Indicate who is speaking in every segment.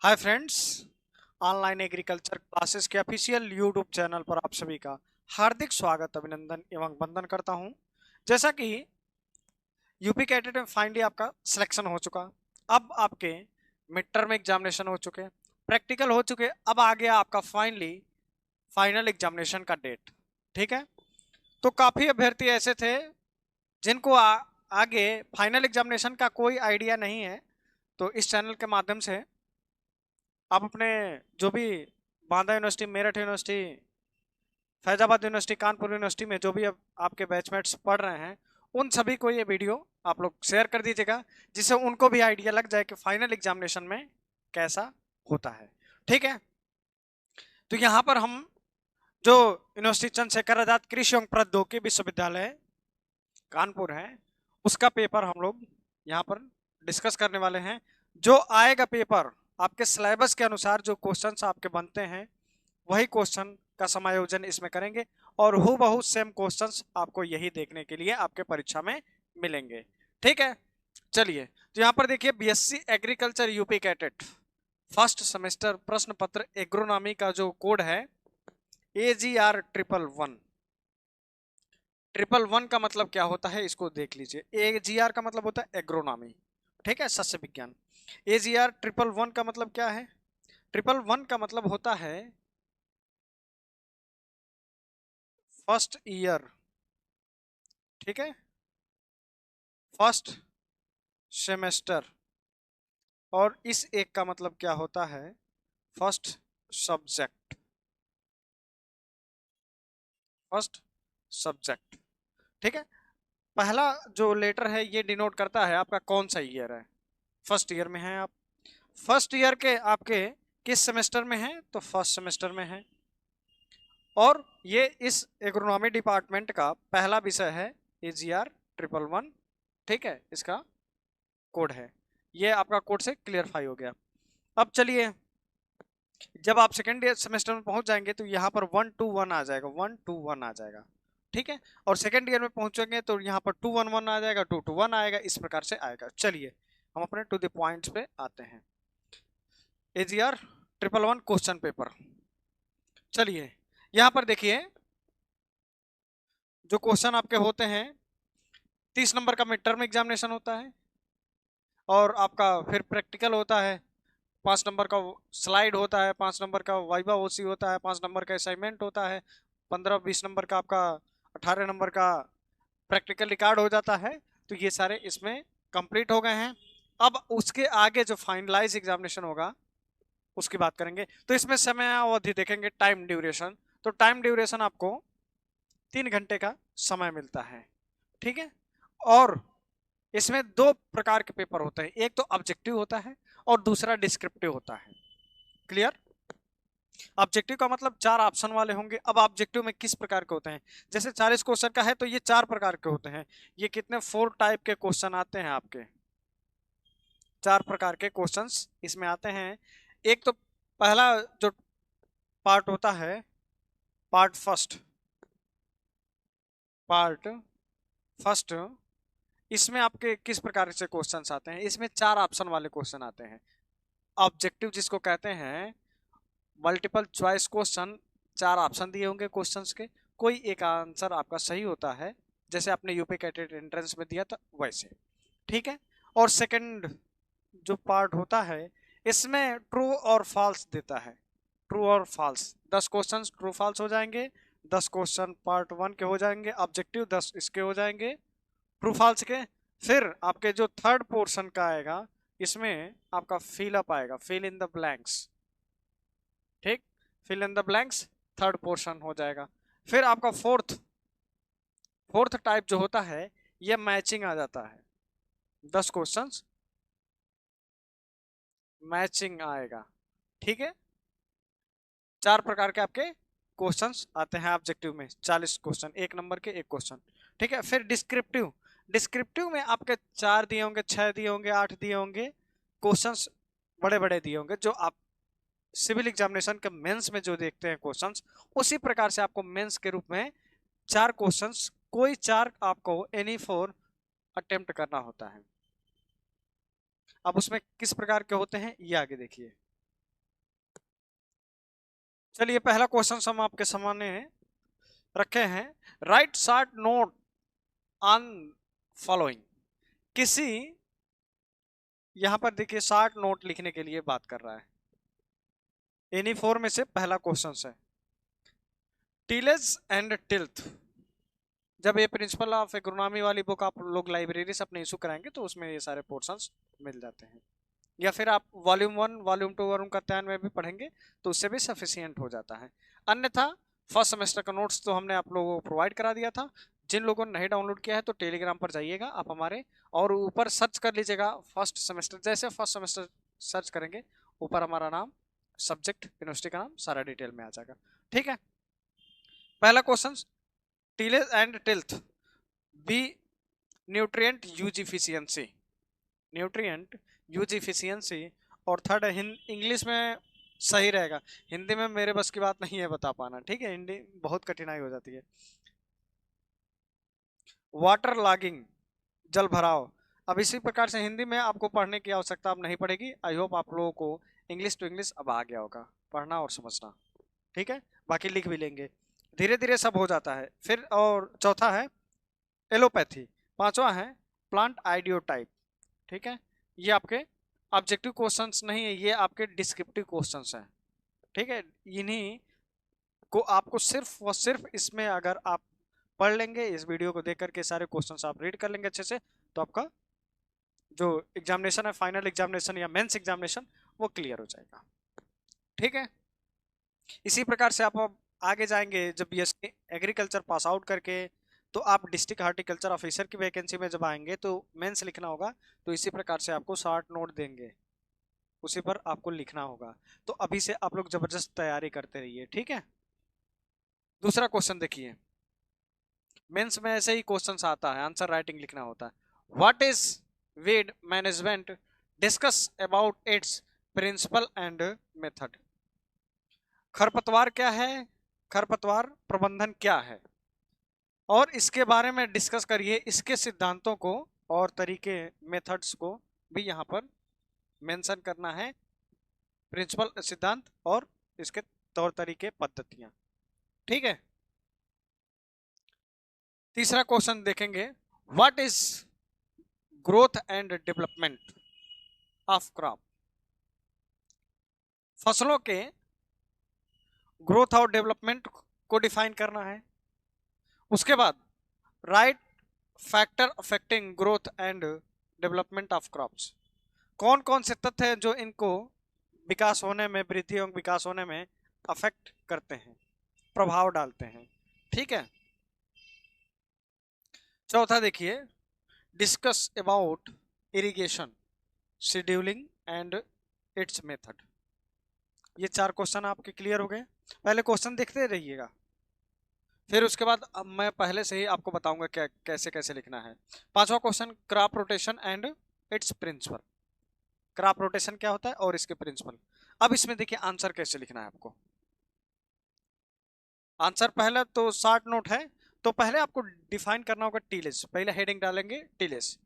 Speaker 1: Hi friends, online agriculture classes के official YouTube channel पर आप सभी का हार्दिक स्वागत, अभिनंदन एवं वंदन करता हूं। जैसा कि यूपी कैडेट में फाइनली आपका सिलेक्शन हो चुका, अब आपके मिड टर्म एग्जामिनेशन हो चुके, प्रैक्टिकल हो चुके, अब आ गया आपका फाइनली फाइनल एग्जामिनेशन का डेट। ठीक है, तो काफी अभ्यर्थी ऐसे थे जिनको आगे फाइनल एग्जामिनेशन का कोई आइडिया नहीं है। तो इस चैनल के माध्यम से आप अपने जो भी Banda university, Meerut university, Faizabad university, Kanpur university में जो भी अब आपके बैचमेट्स पढ़ रहे हैं, उन सभी को ये वीडियो आप लोग शेयर कर दीजिएगा, जिससे उनको भी आइडिया लग जाए कि फाइनल एग्जामिनेशन में कैसा होता है। ठीक है, तो यहाँ पर हम जो यूनिवर्सिटी चंद्रशेखर आजाद कृषि एवं प्रौद्योगिकी विश्वविद्यालय कानपुर है, उसका पेपर हम लोग यहाँ पर डिस्कस करने वाले हैं। जो आएगा पेपर आपके सिलेबस के अनुसार, जो क्वेश्चंस आपके बनते हैं वही क्वेश्चन का समायोजन इसमें करेंगे, और हूबहू सेम क्वेश्चंस आपको यही देखने के लिए आपके परीक्षा में मिलेंगे। ठीक है, चलिए, तो यहाँ पर देखिए, BSc agriculture UP cadet first semester प्रश्न पत्र एग्रोनॉमी का जो कोड है AGR 111। 111 का मतलब क्या होता है, इसको देख लीजिए। AGR का मतलब होता है एग्रोनॉमी, ठीक है, सस्य विज्ञान। AGR 111 का मतलब क्या है? 111 का मतलब होता है फर्स्ट ईयर, ठीक है, फर्स्ट सेमेस्टर। और इस एक का मतलब क्या होता है? First subject, first subject. ठीक है, पहला जो लेटर है ये डिनोट करता है आपका कौन सा ईयर है। फर्स्ट ईयर में है आप, फर्स्ट ईयर के आपके किस सेमेस्टर में है? तो फर्स्ट सेमेस्टर में है। और ये इस एग्रोनॉमी डिपार्टमेंट का पहला विषय है AGR 111। ठीक है, इसका कोड है। ये आपका कोड से क्लियरफाई हो गया। अब चलिए, जब आप सेकेंड ईयर सेमेस्टर में पहुंच जाएंगे तो यहाँ पर 121 आ जाएगा, 121 आ जाएगा। ठीक है, और सेकेंड ईयर में पहुंचेंगे तो यहाँ पर 211 आ जाएगा, 221 आएगा, इस प्रकार से आएगा। चलिए, हम अपने टू द पॉइंट्स पे आते हैं। AGR 111 question paper. चलिए, यहाँ पर देखिए, जो क्वेश्चन आपके होते हैं, 30 नंबर का मिड टर्म एग्जामिनेशन होता है, और आपका फिर प्रैक्टिकल होता है, 5 नंबर का स्लाइड होता है, 5 नंबर का वाइवा ओसी होता है, 5 नंबर का असाइनमेंट होता है, 15-20 नंबर का आपका, 18 नंबर का प्रैक्टिकल रिकॉर्ड हो जाता है। तो ये सारे इसमें कंप्लीट हो गए हैं। अब उसके आगे जो फाइनलाइज एग्जामिनेशन होगा उसकी बात करेंगे। तो इसमें समय अवधि देखेंगे, टाइम ड्यूरेशन। तो टाइम ड्यूरेशन आपको 3 घंटे का समय मिलता है। ठीक है, और इसमें 2 प्रकार के पेपर होते हैं, एक तो ऑब्जेक्टिव होता है और दूसरा डिस्क्रिप्टिव होता है। क्लियर? ऑब्जेक्टिव का मतलब 4 ऑप्शन वाले होंगे। अब ऑब्जेक्टिव में किस प्रकार के होते हैं? जैसे 40 क्वेश्चन का है तो ये 4 प्रकार के होते हैं। ये कितने 4 टाइप के क्वेश्चन आते हैं आपके, 4 प्रकार के क्वेश्चंस इसमें आते हैं। एक तो पहला जो पार्ट होता है, पार्ट फर्स्ट, इसमें आपके किस प्रकार से क्वेश्चंस आते हैं? इसमें 4 ऑप्शन वाले क्वेश्चन आते हैं। ऑब्जेक्टिव जिसको कहते हैं, मल्टीपल चॉइस क्वेश्चन, 4 ऑप्शन दिए होंगे क्वेश्चंस के, कोई एक आंसर आपका सही होता है, जैसे आपने यूपी कैडेट एंट्रेंस में दिया था वैसे। ठीक है, और सेकंड जो पार्ट होता है, इसमें ट्रू और फॉल्स देता है, ट्रू और फॉल्स। 10 क्वेश्चन ट्रू फॉल्स हो जाएंगे, 10 क्वेश्चन पार्ट 1 के हो जाएंगे, ऑब्जेक्टिव 10 इसके हो जाएंगे ट्रू फॉल्स के। फिर आपके जो थर्ड पोर्शन का आएगा, इसमें आपका फिल अप आएगा, फिल इन द ब्लैंक्स। ठीक, fill in the blanks third portion हो जाएगा। फिर आपका फोर्थ टाइप जो होता है, ये मैचिंग आ जाता है। 10 क्वेश्चंस मैचिंग आएगा। ठीक है, 4 प्रकार के आपके क्वेश्चंस आते हैं ऑब्जेक्टिव में, 40 क्वेश्चन, 1 नंबर के 1 क्वेश्चन। ठीक है, फिर डिस्क्रिप्टिव, डिस्क्रिप्टिव में आपके 4 दिए होंगे, 6 दिए होंगे, 8 दिए होंगे क्वेश्चंस, बड़े बड़े दिए होंगे, जो आप सिविल एग्जामिनेशन के मेंस में जो देखते हैं क्वेश्चंस, उसी प्रकार से आपको मेंस के रूप में 4 क्वेश्चंस, कोई 4 आपको एनी 4 अटेम्प्ट करना होता है। अब उसमें किस प्रकार के होते हैं ये आगे देखिए। चलिए पहला क्वेश्चन हम आपके सामने रखे हैं। Right short note on following. किसी, यहां पर देखिए शॉर्ट नोट लिखने के लिए बात कर रहा है। एनी फोर में से पहला क्वेश्चन है टिलेज एंड टिल्थ। जब ये प्रिंसिपल ऑफ एग्रोनॉमी वाली बुक आप लोग लाइब्रेरी से अपने इशू कराएंगे तो उसमें ये सारे पोर्शंस मिल जाते हैं, या फिर आप वॉल्यूम 1 वॉल्यूम 2 वॉल्यूम का 10 में भी पढ़ेंगे तो उससे भी सफिशियंट हो जाता है। अन्यथा फर्स्ट सेमेस्टर का नोट्स तो हमने आप लोगों को प्रोवाइड करा दिया था। जिन लोगों ने नहीं डाउनलोड किया है तो टेलीग्राम पर जाइएगा आप हमारे, और ऊपर सर्च कर लीजिएगा फर्स्ट सेमेस्टर। जैसे फर्स्ट सेमेस्टर सर्च करेंगे ऊपर हमारा नाम, सब्जेक्ट, यूनिवर्सिटी का नाम सारा डिटेल में आ जाएगा। ठीक है, पहला question, tillage and tilth B nutrient use efficiency, nutrient use efficiency. और थर्ड इंग्लिश में सही रहेगा, हिंदी में मेरे बस की बात नहीं है बता पाना, ठीक है, हिंदी बहुत कठिनाई हो जाती है। वाटर लॉगिंग, जल भराव। अब इसी प्रकार से हिंदी में आपको पढ़ने की आवश्यकता अब नहीं पड़ेगी। आई होप आप लोगों को इंग्लिश टू इंग्लिश अब आ गया होगा पढ़ना और समझना, ठीक है, बाकी लिख भी लेंगे, धीरे धीरे सब हो जाता है। फिर और चौथा है एलोपैथी, पांचवा है प्लांट आइडियोटाइप। ठीक है, ये आपके ऑब्जेक्टिव क्वेश्चंस नहीं है, ये आपके डिस्क्रिप्टिव क्वेश्चंस हैं। ठीक है, इन्हीं को आपको सिर्फ और सिर्फ इसमें अगर आप पढ़ लेंगे, इस वीडियो को देख करके सारे क्वेश्चंस आप रीड कर लेंगे अच्छे से, तो आपका जो एग्जामिनेशन है, फाइनल एग्जामिनेशन या मेंस एग्जामिनेशन, वो क्लियर हो जाएगा। ठीक है, इसी प्रकार से आप अब आगे जाएंगे जब बीएससी एग्रीकल्चर पास आउट करके, तो आप डिस्ट्रिक्ट हार्टिकल्चर ऑफिसर की वैकेंसी में जब आएंगे तो मेंस लिखना होगा, तो इसी प्रकार से आपको शॉर्ट नोट देंगे, उसी पर आपको लिखना होगा। तो अभी से आप लोग जबरदस्त तैयारी करते रहिए। ठीक है, दूसरा क्वेश्चन देखिए, मेंस में ऐसे ही क्वेश्चन आता है, आंसर राइटिंग लिखना होता है। What is weed management, discuss about its principle and method. खरपतवार क्या है, खरपतवार प्रबंधन क्या है, और इसके बारे में डिस्कस करिए, इसके सिद्धांतों को और तरीके, मेथड्स को भी यहाँ पर मेंशन करना है, प्रिंसिपल, सिद्धांत और इसके तौर तरीके, पद्धतियां। ठीक है, तीसरा क्वेश्चन देखेंगे, what is growth and development of crop. फसलों के ग्रोथ और डेवलपमेंट को डिफाइन करना है। उसके बाद right factor affecting growth and development of crops, कौन कौन से तथ्य हैं जो इनको विकास होने में, वृद्धि एवं विकास होने में अफेक्ट करते हैं, प्रभाव डालते हैं। ठीक है, चौथा देखिए, discuss about irrigation scheduling and it's method. ये चार क्वेश्चन आपके क्लियर हो गए। पहले क्वेश्चन देखते रहिएगा, फिर उसके बाद अब मैं पहले से ही आपको बताऊंगा क्या कैसे कैसे लिखना है। पांचवा question, crop rotation and its principle. Crop rotation क्या होता है और इसके प्रिंसिपल। अब इसमें देखिए आंसर कैसे लिखना है आपको। आंसर पहले तो शॉर्ट नोट है, तो पहले आपको डिफाइन करना होगा टीलेज। पहले हेडिंग डालेंगे टीलेज,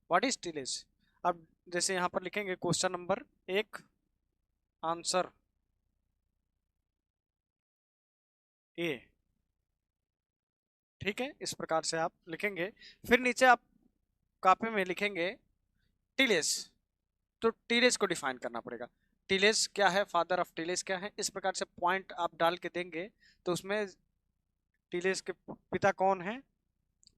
Speaker 1: व्हाट इज टीलेज। अब जैसे यहां पर लिखेंगे क्वेश्चन नंबर 1 आंसर ए। ठीक है, इस प्रकार से आप लिखेंगे। फिर नीचे आप कॉपी में लिखेंगे टिलेज, तो टिलेज को डिफाइन करना पड़ेगा। टिलेज क्या है, फादर ऑफ टिलेज क्या है, इस प्रकार से पॉइंट आप डाल के देंगे तो उसमें टिलेज के पिता कौन है,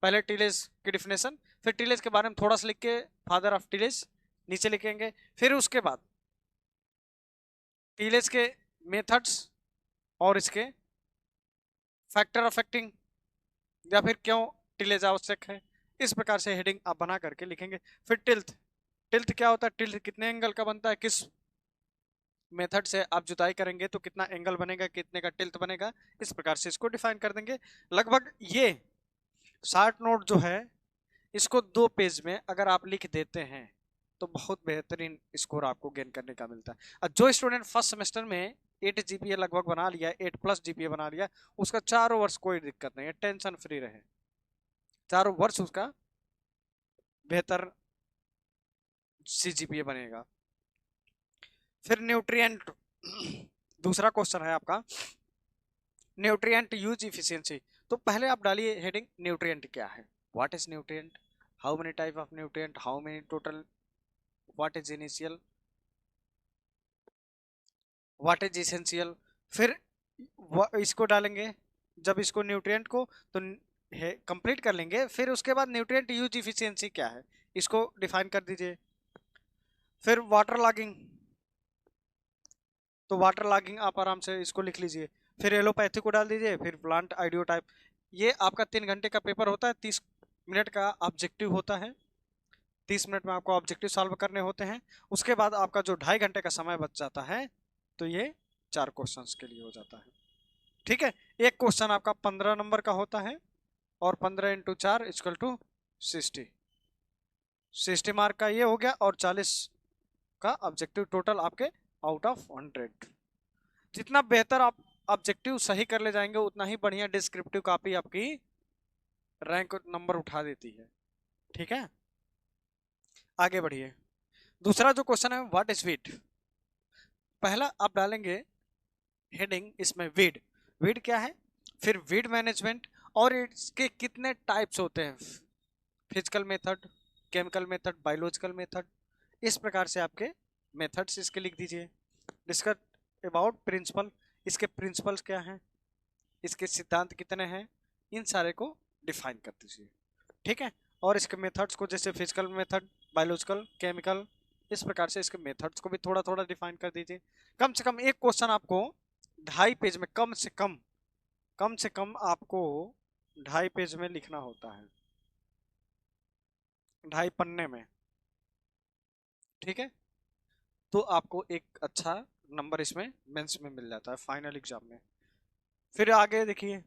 Speaker 1: पहले टिलेज की डिफिनेशन, फिर टिलेज के बारे में थोड़ा सा लिख के फादर ऑफ टिलेज नीचे लिखेंगे। फिर उसके बाद टिलेज के मेथड्स और इसके फैक्टर अफेक्टिंग, या फिर क्यों टिलेज आवश्यक है, इस प्रकार से हेडिंग आप बना करके लिखेंगे। फिर टिल्थ, टिल्थ क्या होता है, टिल्थ कितने एंगल का बनता है, किस मेथड से आप जुताई करेंगे तो कितना एंगल बनेगा, कितने का टिल्थ बनेगा, इस प्रकार से इसको डिफाइन कर देंगे। लगभग ये शॉर्ट नोट जो है, इसको 2 पेज में अगर आप लिख देते हैं तो बहुत बेहतरीन स्कोर आपको गेन करने का मिलता है। और जो स्टूडेंट फर्स्ट सेमेस्टर में 8 जीपीए लगभग बना लिया, 8+ जीपीए बना लिया, उसका चारों वर्ष कोई दिक्कत नहीं है, टेंशन फ्री रहे, चारों वर्ष उसका बेहतर सीजीपीए बनेगा। फिर न्यूट्रिएंट, दूसरा क्वेश्चन है आपका, न्यूट्रिएंट यूज इफिशियंसी। तो पहले आप डालिए हेडिंग न्यूट्रिएंट क्या है, what is nutrient, how many type of nutrient, how many total, what is initial, what is essential. फिर इसको डालेंगे, जब इसको न्यूट्रिएंट को तो कंप्लीट कर लेंगे, फिर उसके बाद न्यूट्रिएंट यूज इफिशियंसी क्या है इसको डिफाइन कर दीजिए। फिर वाटर लॉगिंग, तो वाटर लॉगिंग आप आराम से इसको लिख लीजिए। फिर एलोपैथी को डाल दीजिए, फिर प्लांट आइडियोटाइप। ये आपका 3 घंटे का पेपर होता है, 30 मिनट का ऑब्जेक्टिव होता है, 30 मिनट में आपको ऑब्जेक्टिव सॉल्व करने होते हैं। उसके बाद आपका जो 2.5 घंटे का समय बच जाता है, तो ये 4 क्वेश्चंस के लिए हो जाता है। ठीक है, एक क्वेश्चन आपका 15 नंबर का होता है, और 15 × 4 = 60, 60 मार्क का ये हो गया, और 40 का ऑब्जेक्टिव टोटल आपके आउट ऑफ 100। जितना बेहतर आप ऑब्जेक्टिव सही कर ले जाएंगे, उतना ही बढ़िया डिस्क्रिप्टिव कॉपी आपकी रैंक नंबर उठा देती है। ठीक है, आगे बढ़िए। दूसरा जो क्वेश्चन है, व्हाट इज वीड। पहला आप डालेंगे हेडिंग इसमें वीड, वीड क्या है, फिर वीड मैनेजमेंट, और इसके कितने टाइप्स होते हैं, physical method, chemical method, biological method, इस प्रकार से आपके मेथड्स इसके लिख दीजिए। डिस्कस अबाउट प्रिंसिपल, इसके प्रिंसिपल्स क्या हैं, इसके सिद्धांत कितने हैं, इन सारे को डिफाइन कर दीजिए। ठीक है, और इसके मेथड्स को, जैसे फिजिकल मेथड, बायोलॉजिकल, केमिकल, इस प्रकार से इसके मेथड्स को भी थोड़ा थोड़ा डिफाइन कर दीजिए। कम से कम एक क्वेश्चन आपको 2.5 पेज में, कम से कम आपको 2.5 पेज में लिखना होता है, 2.5 पन्ने में। ठीक है, तो आपको एक अच्छा नंबर इसमें मेंस में मिल जाता है, फाइनल एग्जाम में। फिर आगे देखिए,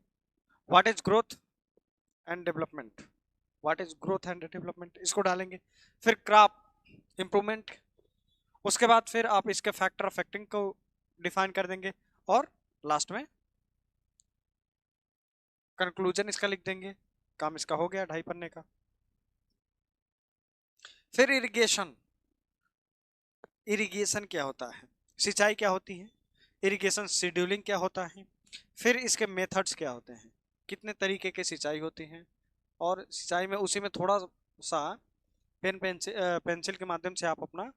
Speaker 1: what is growth and development, what is growth and development, इसको डालेंगे। फिर क्रॉप इंप्रूवमेंट, उसके बाद फिर आप इसके फैक्टर अफेक्टिंग को डिफाइन कर देंगे, और लास्ट में कंक्लूजन इसका लिख देंगे। काम इसका हो गया 2.5 पन्ने का। फिर इरिगेशन, इरिगेशन क्या होता है, सिंचाई क्या होती है, इरिगेशन शेड्यूलिंग क्या होता है, फिर इसके मेथड्स क्या होते हैं, कितने तरीके के सिंचाई होती हैं, और सिंचाई में उसी में थोड़ा सा पेंसिल के माध्यम से आप अपना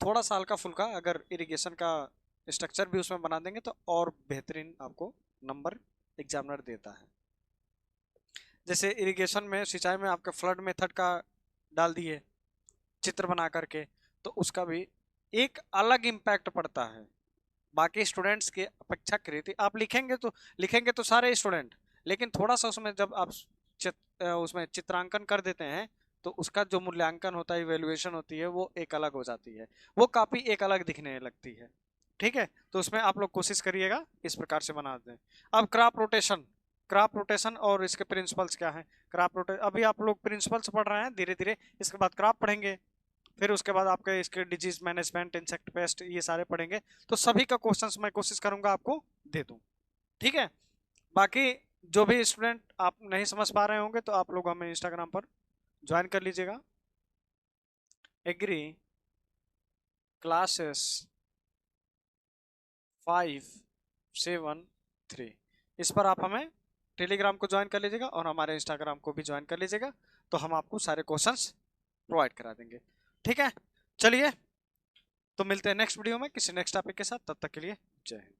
Speaker 1: थोड़ा सा हल्का फुल्का अगर इरिगेशन का स्ट्रक्चर भी उसमें बना देंगे, तो और बेहतरीन आपको नंबर एग्जामिनर देता है। जैसे इरिगेशन में, सिंचाई में आपके फ्लड मेथड का डाल दिए चित्र बना करके, तो उसका भी एक अलग इम्पैक्ट पड़ता है बाकी स्टूडेंट्स के अपेक्षाकृत। आप लिखेंगे तो सारे स्टूडेंट, लेकिन थोड़ा सा उसमें जब आप उसमें चित्रांकन कर देते हैं, तो उसका जो मूल्यांकन होता है, इवेल्युएशन होती है, वो एक अलग हो जाती है, वो काफी एक अलग दिखने लगती है। ठीक है, तो उसमें आप लोग कोशिश करिएगा इस प्रकार से बना दें। अब क्रॉप रोटेशन, क्रॉप रोटेशन और इसके प्रिंसिपल्स क्या है। क्रॉप रोटेशन अभी आप लोग प्रिंसिपल्स पढ़ रहे हैं धीरे धीरे, इसके बाद क्रॉप पढ़ेंगे, फिर उसके बाद आपके इसके डिजीज मैनेजमेंट, इंसेक्ट पेस्ट, ये सारे पढ़ेंगे। तो सभी का क्वेश्चंस मैं कोशिश करूंगा आपको दे दूं। ठीक है, बाकी जो भी स्टूडेंट आप नहीं समझ पा रहे होंगे, तो आप लोग हमें इंस्टाग्राम पर ज्वाइन कर लीजिएगा, एग्री क्लासेस 573, इस पर आप हमें टेलीग्राम को ज्वाइन कर लीजिएगा, और हमारे इंस्टाग्राम को भी ज्वाइन कर लीजिएगा, तो हम आपको सारे क्वेश्चंस प्रोवाइड करा देंगे। ठीक है, चलिए तो मिलते हैं नेक्स्ट वीडियो में किसी नेक्स्ट टॉपिक के साथ, तब तक के लिए जय हिंद।